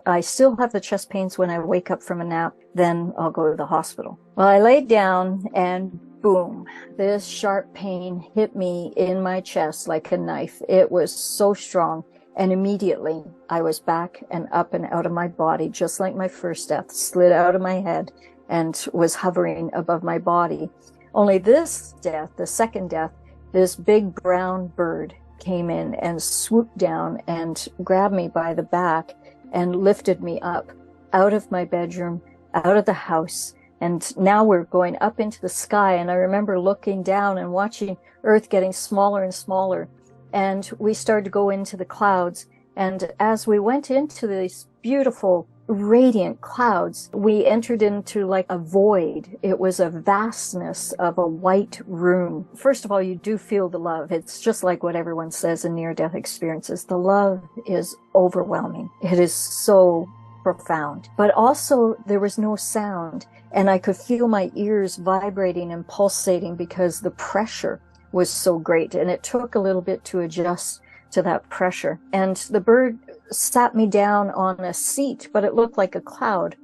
I still have the chest pains when I wake up from a nap, then I'll go to the hospital. Well, I laid down and boom, this sharp pain hit me in my chest like a knife. It was so strong. And immediately I was back and up and out of my body, just like my first death, slid out of my head and was hovering above my body. Only this death, the second death, this big brown bird came in and swooped down and grabbed me by the back and lifted me up out of my bedroom, out of the house. And now we're going up into the sky. And I remember looking down and watching Earth getting smaller and smaller. And we started to go into the clouds. And as we went into these beautiful, radiant clouds, we entered into like a void. It was a vastness of a white room. First of all, you do feel the love. It's just like what everyone says in near-death experiences. The love is overwhelming. It is so profound. But also, there was no sound. And I could feel my ears vibrating and pulsating because the pressure was so great, and it took a little bit to adjust to that pressure. And the bird sat me down on a seat, but it looked like a cloud.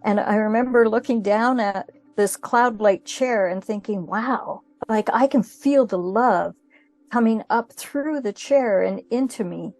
And I remember looking down at this cloud-like chair and thinking, wow, like I can feel the love coming up through the chair and into me.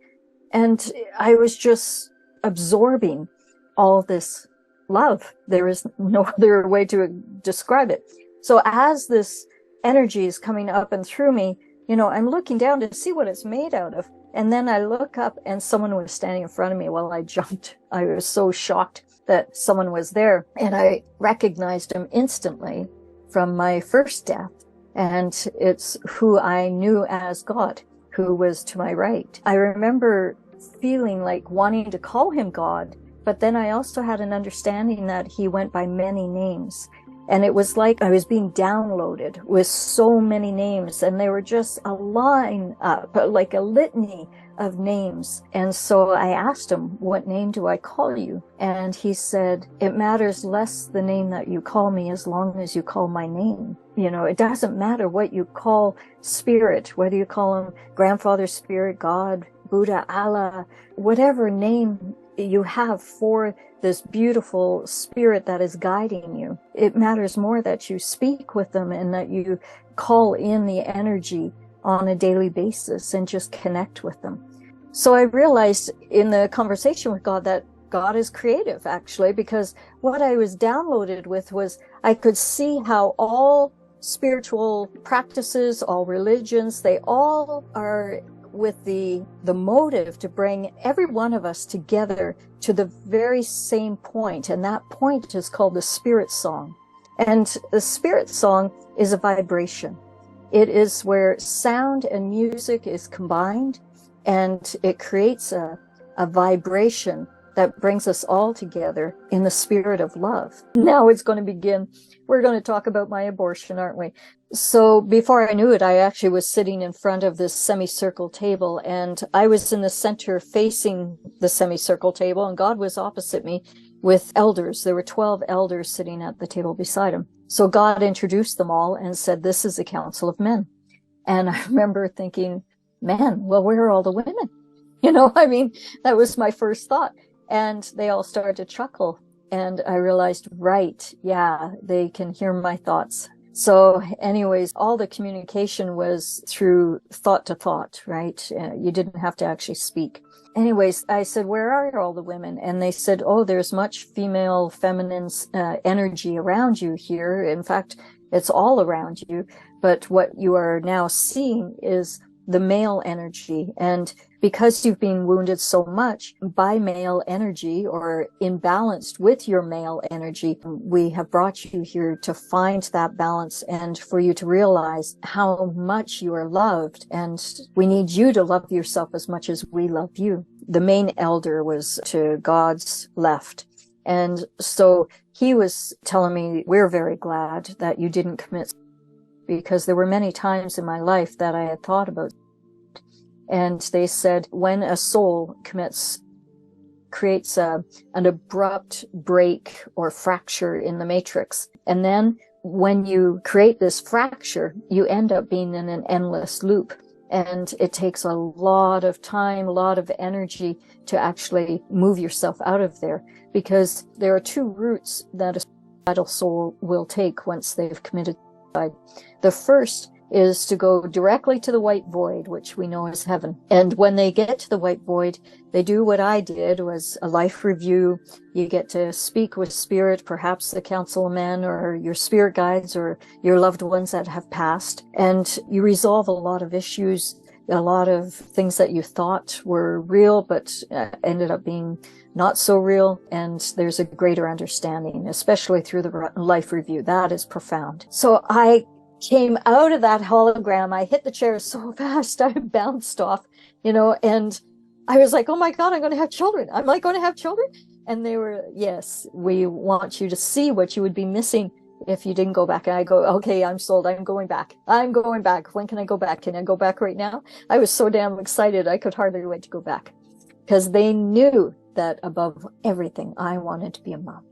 And I was just absorbing all this love. There is no other way to describe it. So as this energy is coming up and through me, you know, I'm looking down to see what it's made out of. And then I look up and someone was standing in front of me. Well, I jumped. I was so shocked that someone was there. And I recognized him instantly from my first death. And it's who I knew as God, who was to my right. I remember feeling like wanting to call him God, but then I also had an understanding that he went by many names. And it was like I was being downloaded with so many names, and they were just a line up, like a litany of names. And so I asked him, what name do I call you? And he said, it matters less the name that you call me as long as you call my name. You know, it doesn't matter what you call spirit, whether you call him grandfather spirit, God, Buddha, Allah, whatever name you have for this beautiful spirit that is guiding you. It matters more that you speak with them and that you call in the energy on a daily basis and just connect with them. So I realized in the conversation with God that God is creative, actually, because what I was downloaded with was I could see how all spiritual practices, all religions, they all are with the motive to bring every one of us together to the very same point. And that point is called the spirit song. And the spirit song is a vibration. It is where sound and music is combined, and it creates a vibration that brings us all together in the spirit of love. Now it's going to begin. We're going to talk about my abortion, aren't we? So before I knew it, I actually was sitting in front of this semicircle table, and I was in the center facing the semicircle table, and God was opposite me with elders. There were 12 elders sitting at the table beside him. So God introduced them all and said, this is a council of men. And I remember thinking, man, well, where are all the women? You know, I mean, that was my first thought. And they all started to chuckle. And I realized, right, yeah, they can hear my thoughts. So anyways, all the communication was through thought to thought, right? You didn't have to actually speak. Anyways, I said, where are all the women? And they said, oh, there's much female, feminine energy around you here. In fact, it's all around you. But what you are now seeing is the male energy. And because you've been wounded so much by male energy or imbalanced with your male energy, we have brought you here to find that balance and for you to realize how much you are loved. And we need you to love yourself as much as we love you. The main elder was to God's left. And so he was telling me, we're very glad that you didn't commit, because there were many times in my life that I had thought about. And they said, when a soul creates an abrupt break or fracture in the matrix, and then when you create this fracture, you end up being in an endless loop. And it takes a lot of time, a lot of energy to actually move yourself out of there, because there are two routes that a suicidal soul will take once they've committed suicide. The first is to go directly to the white void, which we know is heaven. And when they get to the white void, they do what I did, was a life review. You get to speak with spirit, perhaps the council of men or your spirit guides or your loved ones that have passed. And you resolve a lot of issues, a lot of things that you thought were real, but ended up being not so real. And there's a greater understanding, especially through the life review. That is profound. So I came out of that hologram. I hit the chair so fast, I bounced off, and I was like, oh my God, I'm going to have children. I'm like going to have children. And they were, yes, we want you to see what you would be missing if you didn't go back. And I go, okay, I'm sold. I'm going back. I'm going back. When can I go back? Can I go back right now? I was so damn excited. I could hardly wait to go back, because they knew that above everything, I wanted to be a mom.